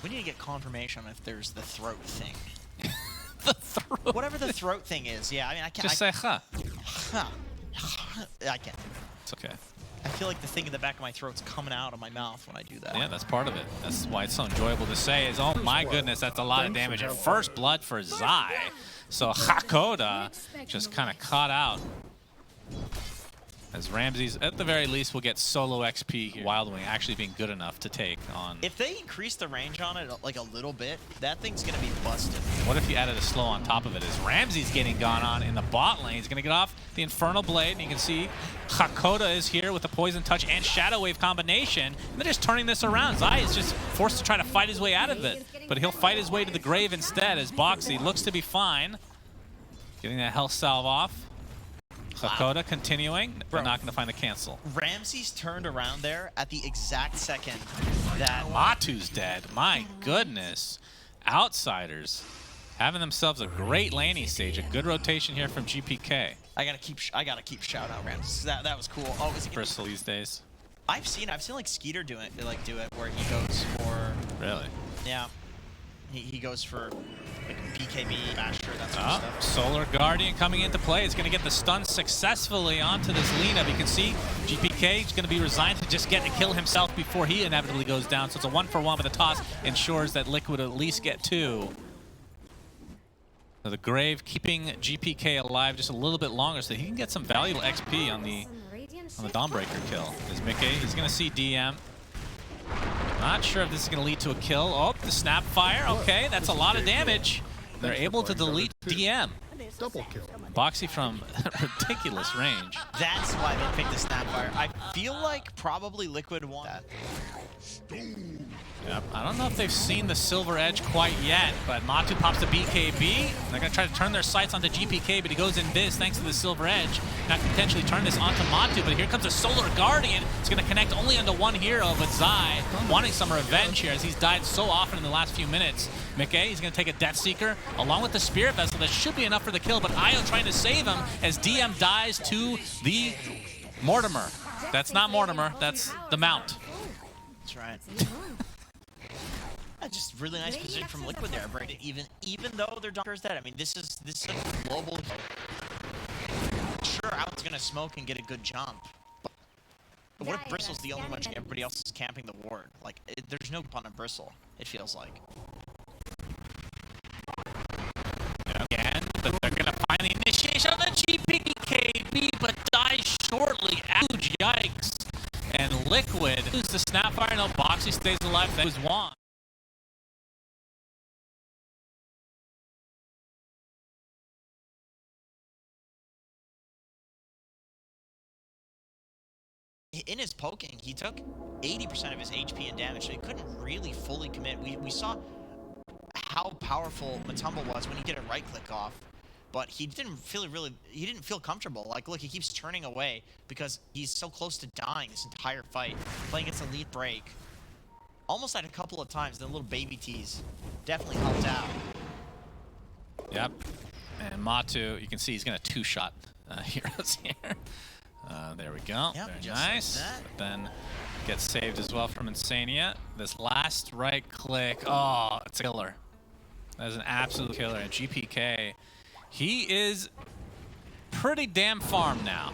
We need to get confirmation if there's the throat thing. The throat. Whatever the throat thing is. Yeah, I mean, I can't. Just say huh. Huh. I can't. It's okay. I feel like the thing in the back of my throat's coming out of my mouth when I do that. Yeah, that's part of it. That's why it's so enjoyable to say is, oh my goodness, that's a lot of damage. And first blood for Zai. So Hakoda just kind of caught out. As Ramses, at the very least, will get solo XP here. Wild Wing actually being good enough to take on. If they increase the range on it like a little bit, that thing's going to be busted. What if you added a slow on top of it? As Ramses getting gone on in the bot lane. He's going to get off the Infernal Blade. And you can see Hakoda is here with the Poison Touch and Shadow Wave combination. And they're just turning this around. Zai is just forced to try to fight his way out of it. But he'll fight his way to the grave instead as Boxy looks to be fine. Getting that health salve off. Hakoda continuing, but not going to find the cancel. Ramses turned around there at the exact second that Matu's dead. My goodness. Outsiders having themselves a great laning stage. A good rotation here from GPK. I gotta keep shout out Ramses. That was cool. Oh, is he Bristol these days? I've seen like Skeeter do it where he goes for Really? Yeah. He goes for like PKB, Basher, that sort of stuff. Solar Guardian coming into play. It's going to get the stun successfully onto this Lina. But you can see GPK is going to be resigned to just get the kill himself before he inevitably goes down. So it's a 1-for-1, but the toss ensures that Liquid will at least get 2. So the Grave keeping GPK alive just a little bit longer so he can get some valuable XP on the Dawnbreaker kill. Is Mickey, he's going to see DM. Not sure if this is going to lead to a kill. Oh, the Snapfire. Okay, that's a lot of damage. They're able to delete DM. Double kill. Boxy from ridiculous range. That's why they picked the Snapfire. I feel like probably Liquid won that. Yep. I don't know if they've seen the Silver Edge quite yet, but Matu pops the BKB. They're going to try to turn their sights onto GPK, but he goes in biz thanks to the Silver Edge. Now can potentially turn this onto Matu, but here comes a Solar Guardian. It's going to connect only onto one hero, but Zai wanting some revenge here as he's died so often in the last few minutes. Mickey, he's going to take a Death Seeker along with the Spirit Vessel. That should be enough for the kill, but Io trying to save him as DM dies to the Mortimer. That's not Mortimer, that's the Mount. That's right. Just really nice position from Liquid there, Brady. Even though their Doctor's dead, I mean, this is a global. Sure, Out's gonna smoke and get a good jump. But what if Bristle's the only one? Everybody else is camping the ward. Like, there's no pun on Bristle. It feels like. Again, but they're gonna find the initiation of the GPKB, but die shortly. Ouch, yikes! And Liquid loses the Snapfire. No, Boxy stays alive. That was Juan. In his poking, he took 80% of his HP and damage, so he couldn't really fully commit. We saw how powerful Matumble was when he did a right-click off, but he didn't feel comfortable. Like, look, he keeps turning away because he's so close to dying this entire fight. Playing against Elite Break. Almost had a couple of times, the little baby tease definitely helped out. Yep. And Matu, you can see he's going to two-shot heroes here. There we go. Yep, very nice. Like but then gets saved as well from Insania. This last right click. Oh, it's a killer. That is an absolute killer. And GPK, he is pretty damn farmed now.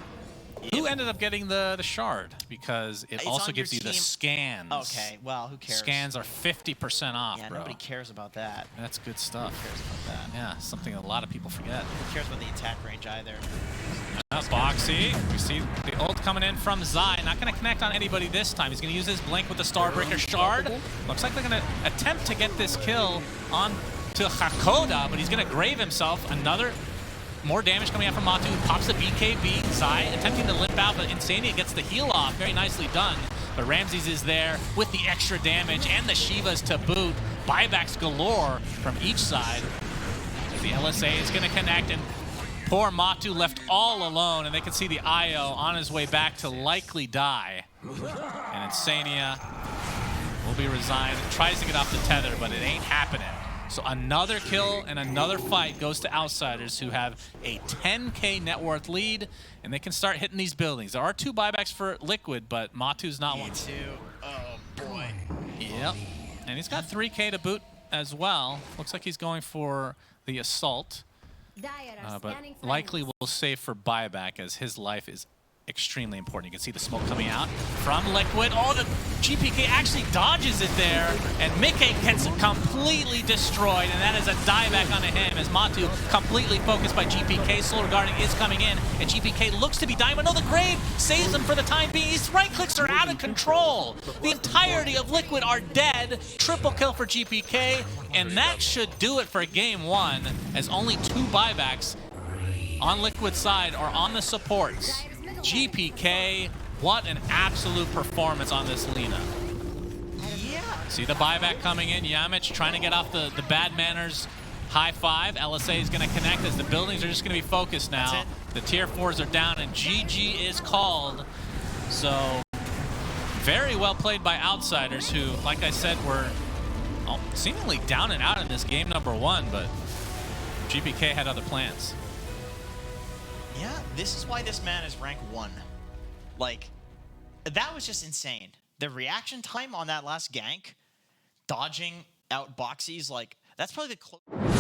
Yep. Who ended up getting the shard? Because it also gives you the scans. Okay, well, who cares? Scans are 50% off, yeah, bro. Nobody cares about that. That's good stuff. Who cares about that? Yeah, something a lot of people forget. Who cares about the attack range either? Boxy, we see the ult coming in from Zai. Not going to connect on anybody this time. He's going to use his blink with the Starbreaker shard. Looks like they're going to attempt to get this kill on to Hakoda, but he's going to grave himself. More damage coming out from Matu. Pops the BKB. Zai attempting to limp out, but Insania gets the heal off. Very nicely done. But Ramses is there with the extra damage and the Shivas to boot. Buybacks galore from each side. The LSA is going to connect, and poor Matu left all alone, and they can see the Io on his way back to likely die. And Insania will be resigned. Tries to get off the tether, but it ain't happening. So another kill and another fight goes to Outsiders, who have a 10K net worth lead, and they can start hitting these buildings. There are 2 buybacks for Liquid, but Matu's not one. Oh, boy. Yep. And he's got 3K to boot as well. Looks like he's going for the assault. But likely will save for buyback as his life is extremely important. You can see the smoke coming out from Liquid. Oh, the GPK actually dodges it there, and Mickey gets completely destroyed, and that is a dieback onto him as Matu completely focused by GPK. Solar Guarding is coming in, and GPK looks to be dying, but no, the Grave saves him for the time being. His right clicks are out of control. The entirety of Liquid are dead. Triple kill for GPK, and that should do it for game one, as only 2 buybacks on Liquid side are on the supports. GPK, what an absolute performance on this Lina. Yeah. See the buyback coming in. Yamich trying to get off the bad manners high five. LSA is going to connect as the buildings are just going to be focused now. The tier 4s are down and GG is called. So very well played by Outsiders, who, like I said, were seemingly down and out in this game number 1, but GPK had other plans. Yeah, this is why this man is rank 1. Like, that was just insane. The reaction time on that last gank, dodging out Boxies, like, that's probably the closest.